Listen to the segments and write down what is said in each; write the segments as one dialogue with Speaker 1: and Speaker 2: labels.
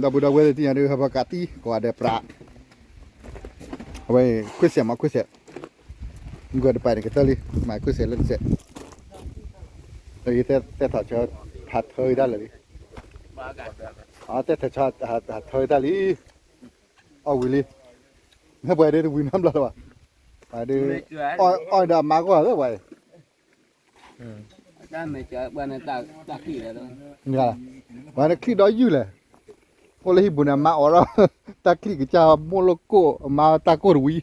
Speaker 1: da gue ti ada apa kati ko ada pra Wei kusia ma kusia gue ada pai kita li ma kusia lên sẽ te thọ cho hạt hơi đó là đi te thọ cho hạt hơi đó đi Willy nó về đây win lắm rồi à đi oi đầm má quá rồi vậy
Speaker 2: Đó mày chờ bên này ta khi là đâu.
Speaker 1: nghe và nó khi đó dữ là có lấy bún má ở đó ta khi cái cha Morocco mà ta có đuôi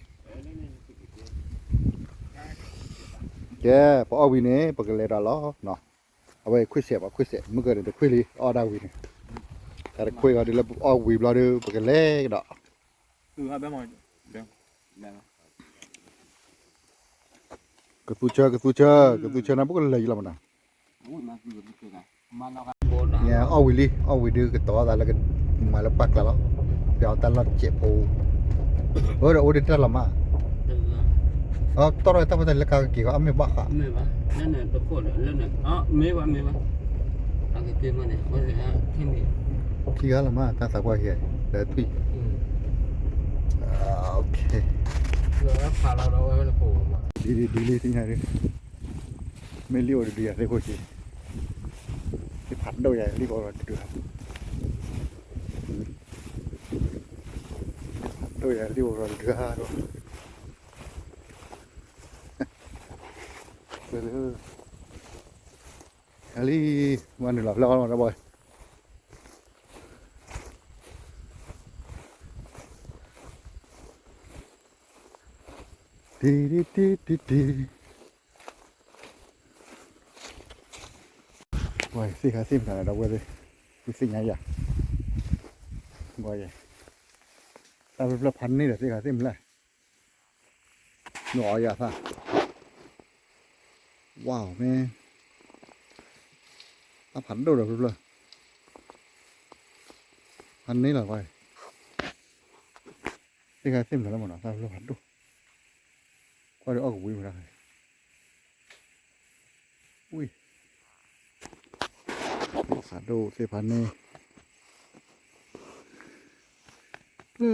Speaker 1: cái bỏ win này bỏ cái lệ đó lo nóเอาไว้คุยเสียบคุยเสียบเมื่อเกิดเดี๋ยวคุยเลยอ้อดาวินแต่คุยก็เดี๋ยวอ้อวีบเราเดี๋ยวปกติเล็กดอก
Speaker 3: hai bé mồi được
Speaker 1: กระตุ้เชอนะพวกเลยละมันนะ
Speaker 2: Ui mà vừa cái này. Mà nó bột.
Speaker 1: เนี่ยอ้อวิลลี่อ้อวิดื้อกระต่อแต่ละกันมาแล้วปักแล้วเดี๋ยวแต่ละเจ็บโอ้เดี๋ยวโอ้เดี๋ยวละมาต่อเลยตั้งแต่ละกากี่ก็ไม่บ้าค่ะ
Speaker 2: Mày ba. Nên là tôi cột lên này. Mày ba. Cái kia mà này, có thể thêm gì.
Speaker 1: ที่ก็ละมาตั้งแต่ว่าเฮียเดี๋ยวทุยโอเค
Speaker 2: Rồi phá lao đâu là cổ mà.
Speaker 1: ดีเลยที่ไหนดิไม่เลี้ยวดีอะได้โคตรที่ผัดโดยใหญ่รีบเอาดูครับโดยใหญ่รีบเอาดูครับอะไรวันหนึ่งหลับแล้ววันละบ่อยดีบ่อยสิขาซิมขนาดเราเลยสิไงอ่ะบ่อยแต่เป็นพันนี่แหละสิขาซิมเลยหน่อยอ่ะท่าว้าวแม่ถ้าพันđâu được rồiพันนี้เหรอไปสิขาซิมแล้วมันอ่ะถ้าเราพันดูก็เดี๋ยวออกวิ่งมาได้อุ้ยขาดูเสียพันนี่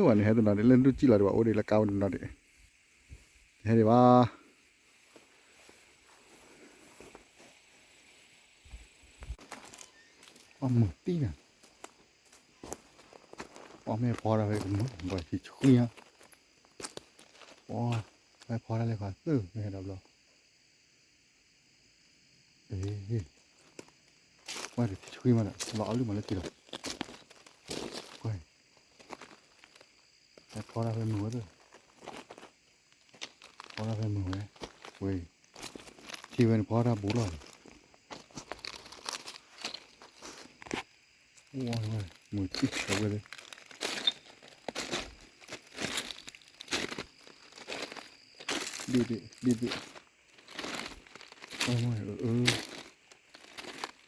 Speaker 1: วันนี้ให้ตัวนั้นเล่นดูจีละดีกว่าโอ้ดีละเก้าตัวนั้นดิให้ดีว่าหมึกตีน่ะแม่พอแล้วไปหมึกบ่อยที่ชุยอ่ะไม่พอแล้วเลยก่อนไม่เห็นดับหรอว่าเดี๋ยวช่วยมันอ่ะล้อหรือมันเล็กกี่หรอก้อยแต่พอเราเป็นมือด้วยพอเราเป็นมือเว้ยที่เป็นพอเราบุหรี่โอ้ยมือจิ๊กเอาไปเลยดีโอ้ย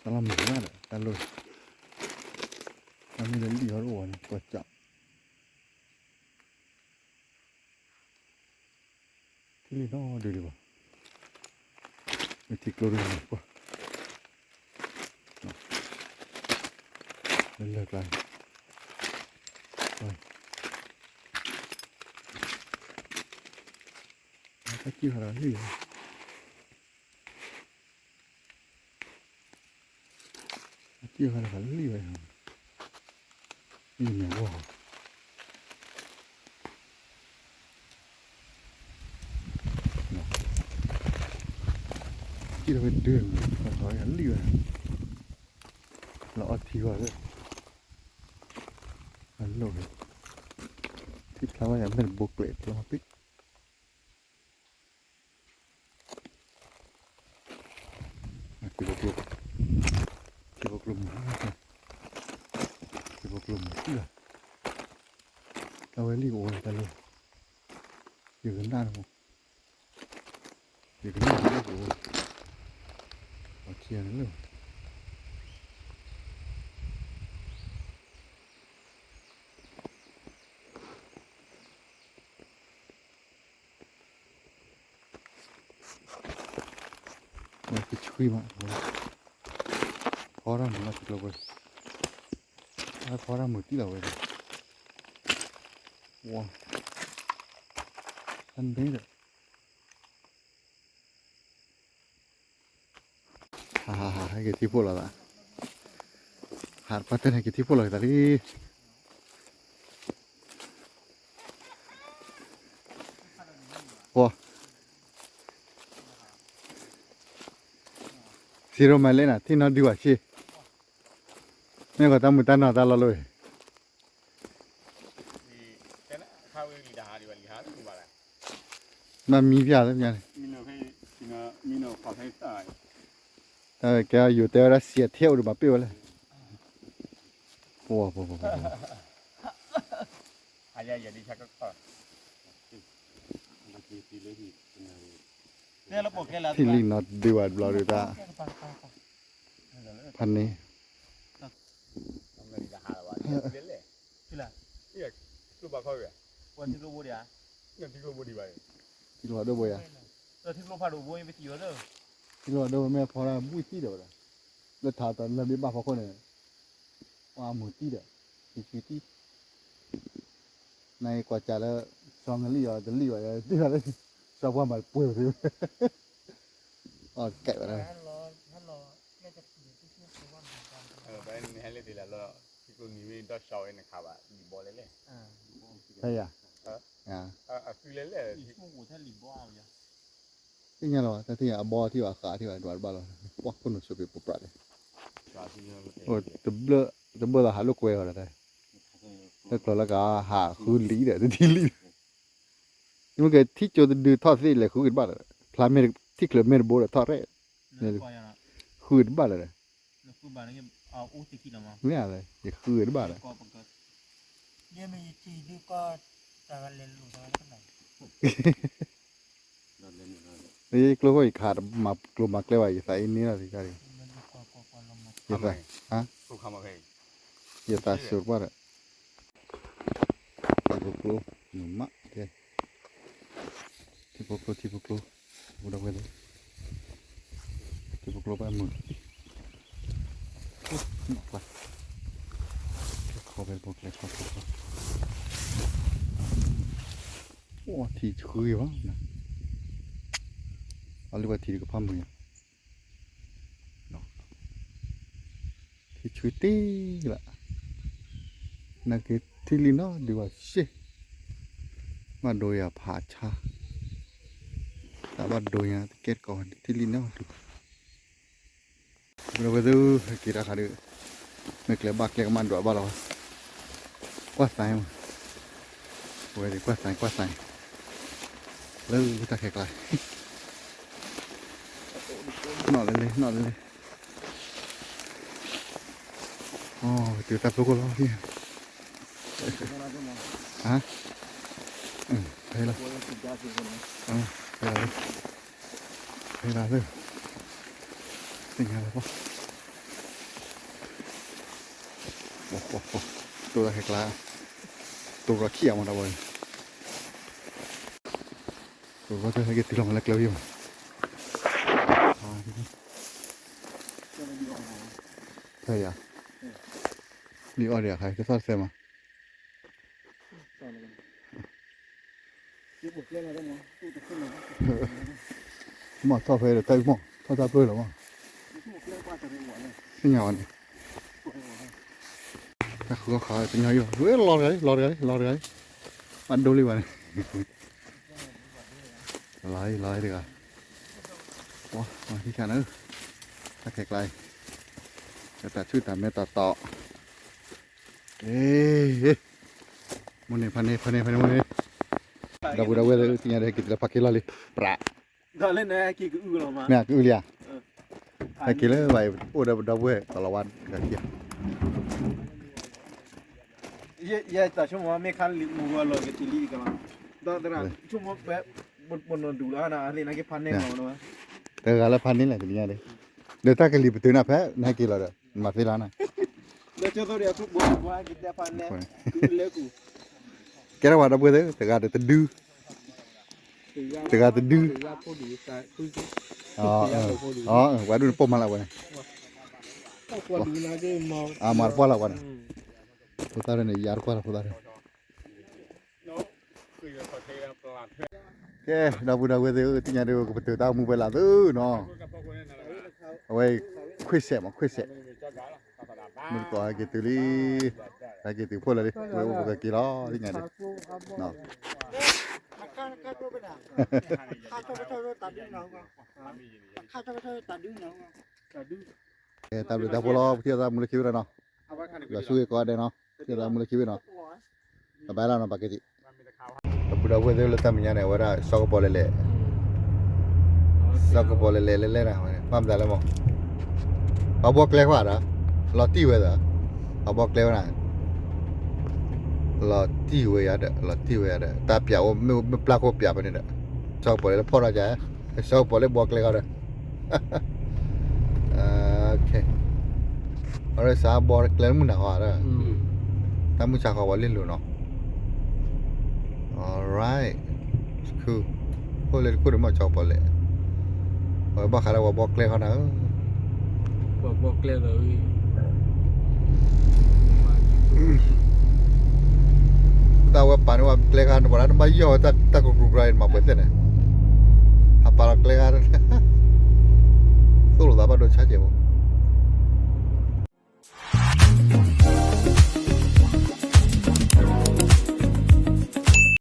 Speaker 1: ตลาดหมูน่าเลยตลาดมันมีเรื่องดีเขาด้วยกดจับที่นี่น่าดูดีกว่าไม่ทิ้งโกดูดีกว่าเลิกเลยตะกี้อะไรนี่กี่ยวกับอะไรลี่ไปนี่เนี่ยว้าวกี่ยวกับเดือนอะไรลี่ไปเราอัดทีก่อนเลยอันโหลดที่เราว่าอย่างเป็นบุกเล็ตเราปิดกลุ่มเเราไว้รีโอเลยกันเลยอยู่กันด้านผมอยู่กันด้านโอ้โหเอาเชียร์นั่นเลยมันคือช่วยมากพอแล้วมันมาติดเราไป พอเราหมดที่เราเลยว้าอันนี้เลยฮ่าให้กี่ที่พูดแล้วล่ะหาดพัฒนากี่ที่พูดเลยแต่ที่ว้าซีโร่มาเล่นอ่ะที่นอนดีกว่าชีไม่ก็ต้องมุดตานอนตลอดเลย มันมีพิอาแล้วยัง
Speaker 3: มีโนขอให้ตาย
Speaker 1: แกอยู่แต่รัสเซียเที่ยวหรือมาเปรี้ยวเลยโอ้โห
Speaker 3: อายอย่าดีชักก็ต่อเนี่ยเราปกแค่แล้ว
Speaker 1: ที่ลิงนอตดีกว่าบลอดูตาพันนี้
Speaker 3: ที่ละเนี่ยรูปบ้าเขาอยู่วันที่รูปบูดีอ่ะเนี่ยที่รูปบูดีไป
Speaker 1: ที่รอด้วยบ่อย
Speaker 3: ที่รูปพาดูบูยังไปที่เยอะเลย
Speaker 1: ที่รอด้วยแม่พอละบุ้ยที่เดียวละแล้วถาตอนเราไม่บ้าพอคนเนี่ยว่าหมูที่เดียวที่ที่ในกว่าจะแล้วซองเงินลี่อ่ะจะลี่ว่าที่อะไรชอบว่ามันป่วยเลยอ๋อแกะไปแล้ว
Speaker 3: ไปนี่ให้เล่นดีแล้วที่กูมีวินก็ชอบเองนะครับมีบอลเล่น
Speaker 1: ใช่อ่ะ
Speaker 3: คือเล่นที่กูถ้าลิบอลอย่าง
Speaker 1: ที่ไงหรอแต่ที่อ่ะบอที่ว่าขาที่ว่าดวลบอลว่าคนสุดเป็นปุ๊บเลยโอ้ตบเบลหาลูกเวลอะไรแล้วก็แล้วก็หาคือลีเด้อที่ลีนี่มันก็ที่โจดูทอดสิเลยคือบ้านเลยพลาเมริที่เคลเมริโบเลยทอดเร่เนี่ยคือบ้านเลย
Speaker 3: คือบ้านนี่เอาอู้ติกินออกมา
Speaker 1: เนี่ยอะไรอย่าคือบ้านเลย
Speaker 4: เนี่ยมีทีดูก็จะเล่นหลุดอะไรกันไหน
Speaker 1: นี่กลัวว่าขาดมากลัวมากเลยว่าอย่าใส่นี่นะสิการอย่าใส่ฮะอย่าตัดสุดว่าเลยที่พวกลูหนุ่มมะเดี๋ยวที่พวกลูบุดาเวลที่พวกลูไปมือไปเข้าไปพวกเล็กเข้าโอ้ที่คุยวะนะเอาเรียกว่าที่กับพ่อมือที่ชุดตีละนั่นคือที่ลีน่าดีกว่าสิมาโดยผาชาแต่ว่าโดยเกตก่อนที่ลีน่าดูเราไปดูกีฬาขาดูไม่เกลียบบักเกลียมันด้วยบ้าเรากวาดสายมั้งโอ้ยกวาดสายเลิกตะแคกเลยนอนเลยอ๋อเจอตาพวกเราที่ฮะไปละไปละเลยเป็นไงล่ะพ่อโอ้โหตัวตะแคกลาตัวกระเขี้ยวมันเอาไว้ตัวก็จะให้กินตีลงมาแล้วเกลียวอยู่ใช่ยะนี่ออเดียใครจะทอดเสียมาหมอทอดเพลเลยเต้ยหมอทอดเพลหรอวะนี่ยาวนี่ถ้าเขาขายเป็นยังไงอยู่เฮ้ยรอเลยมันดูเลยวันลายดีกว่าว้ามาที่แค่นั้นถ้าแขกไรจะตัดชื่อตามเมตตาต่อมันนี่พันนี่มันนี่ดาวเลยที่นี่kita pakai lali pra
Speaker 3: dah len ki ke u lo ma
Speaker 1: nah ke ulia pakai le baik udah kalawan dia
Speaker 3: ya ta cuma me kan li mu lo ke tili ka da cuma be bon du la na le na ke phan ne ma no
Speaker 1: te gala phan ni la ke dia de de ta ke li betul na pha na ke la da ma phila na
Speaker 3: le cho do dia ku bo ki ta phan ne ku le ku
Speaker 1: cái đó đâu bữa te ga de te du quá đun pom mà là vậy mar po là vậy Fotar ne yar kwa fotar. Ke da bu da we de ti nya de ko betul ta mu be la tu no. Oi khuyết sẽ mà khuyết sẽ. Mình có cái từ li cái từ phô là đi. Với một cái đó đi nya đi. No.
Speaker 4: ข้าเจ้าไปไหนข้าเจ้าไปเท่าตัดดิ้งน้องข้าเจ้าไปเท่าตัดดิ้งน้อง
Speaker 1: Ke ta lu ta polo ti ta mu le kiu no. La su ko de no. Ti ta mu le kiu no. Ta ba la no pa ke ti. Bu da we de le ta mi nya ne wa da so ko le le. So ko le le na. Pam da le mo. Ba bo kle kwa da. Lo ti we da. Ba bo kle na. Lo ti we ya da. Lo ti we ya da. Ta pia o me pla ko pia pa ni da. So ko le po ra ja. So ko le bo kle ka da. Okay. Alright, sa bor klen mun na ha da. Ta mu cha ko wa lin lu no. Alright. It's cool. Ko le ko de ma cha po le. Ba kha la wa bo kle ka na.
Speaker 2: bọc leo rồi
Speaker 1: Tahu apa ni wah kelekan orang nampak yo tak kukurai mah betul ni. Apa kelekan? Tu lu dapat dua saja mu.